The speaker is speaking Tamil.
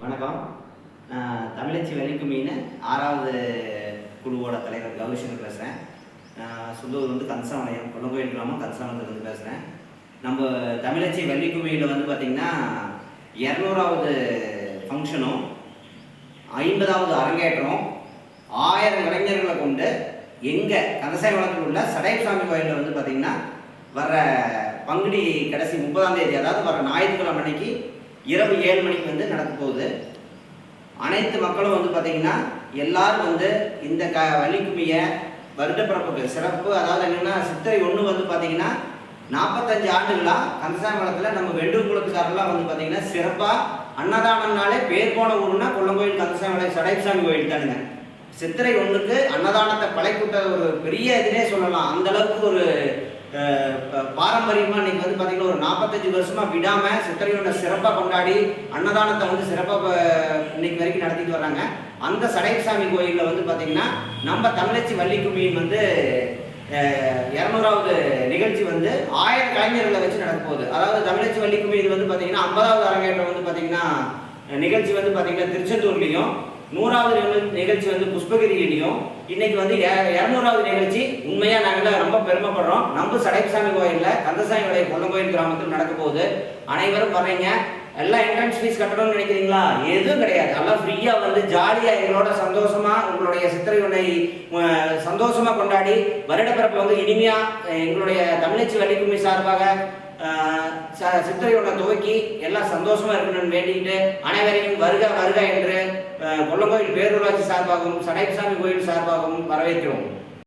வணக்கம். தமிழச்சி வள்ளிக்கு மீன் 6வது குழுவோட தலைவர் கௌரிசங்கர் பேசுகிறேன். சொந்தூர் வந்து கந்தசாமலையம், கொல்லங்கோயில் கிராமம், கந்தசாமலத்துலேருந்து பேசுகிறேன். நம்ம தமிழச்சி வள்ளிக்கு மீனில் வந்து பார்த்திங்கன்னா 200வது ஃபங்க்ஷனும் 50வது அரங்கேற்றம் 1000 கலைஞர்களை கொண்டு எங்கள் கந்தசாமலத்தில் உள்ள சடையசாமி கோயிலில் வந்து பார்த்திங்கன்னா வர பங்குனி கடைசி 30ஆம் தேதி, அதாவது வர ஞாயிற்றுக்கிழமை அன்னைக்கு இரவு 7 மணிக்கு வந்து நடக்க போகுது. அனைத்து மக்களும் வந்து பார்த்திங்கன்னா எல்லாரும் வந்து இந்த வள்ளிக்கும்மியை வருடப்பிறப்புக்கு சிறப்பு, அதாவது என்னென்னா சித்திரை 1 வந்து பார்த்திங்கன்னா 45 ஆண்டுகளாக கந்தசாமலத்தில் நம்ம வெண்டூர் குலத்துக்காரெல்லாம் வந்து பார்த்திங்கன்னா சிறப்பாக அன்னதானம்னாலே பேர் போன ஊருன்னா கொல்லங்கோயில் கந்தசாமலை சடையசாமி கோயில் தானுங்க. சித்திரை 1க்கு அன்னதானத்தை பழைக்கூட்ட ஒரு பெரிய இதுனே சொல்லலாம். அந்தளவுக்கு ஒரு பாரம்பரியமாக இன்றைக்கி வந்து பார்த்திங்கன்னா ஒரு 45 வருஷமாக விடாமல் சித்திரை 1 சிறப்பாக கொண்டாடி அன்னதானத்தை வந்து சிறப்பாக இன்னைக்கு வரைக்கும் நடத்திட்டு வர்றாங்க. அந்த சடையசாமி கோயிலில் வந்து பார்த்திங்கன்னா நம்ம தமிழச்சி வள்ளிக்கும்மியின் வந்து 200வது நிகழ்ச்சி வந்து 1000 கலைஞர்களை வச்சு நடக்க போகுது. அதாவது தமிழச்சி வள்ளிக்கும்மி இது வந்து பார்த்திங்கன்னா 50வது அரங்கேற்றம் வந்து பார்த்திங்கன்னா நிகழ்ச்சி வந்து பார்த்திங்கன்னா திருச்செந்தூர்லேயும், 100வது நிகழ்ச்சி வந்து புஷ்பகிரியிலையும், இன்னைக்கு வந்து 200வது நிகழ்ச்சி உண்மையாக நாங்கள் ரொம்ப பெருமைப்படுறோம். நம்ம சடையசாமி கோயிலில் கந்தசாமி கொல்லங்கோயில் கிராமத்தில் நடக்க போகுது. அனைவரும் வர்றீங்க. எல்லாம் என்ட்ரன்ஸ் ஃபீஸ் கட்டணும்னு நினைக்கிறீங்களா? எதுவும் கிடையாது. எல்லாம் ஃப்ரீயாக வந்து ஜாலியாக எங்களோட சந்தோஷமாக உங்களுடைய சித்திரை 1 சந்தோஷமாக கொண்டாடி வருடப்பிறப்பை வந்து இனிமையாக எங்களுடைய தமிழச்சி வள்ளிக்கும்மி சார்பாக சித்திரை 1 துவக்கி எல்லாம் சந்தோஷமாக இருக்கணும்னு வேண்டிக்கிட்டு அனைவரையும் வருக வருக என்று கொல்லங்கோயில் பேரூராட்சி சார்பாகவும் சடையசாமி கோயில் சார்பாகவும் வரவேற்கிறோம்.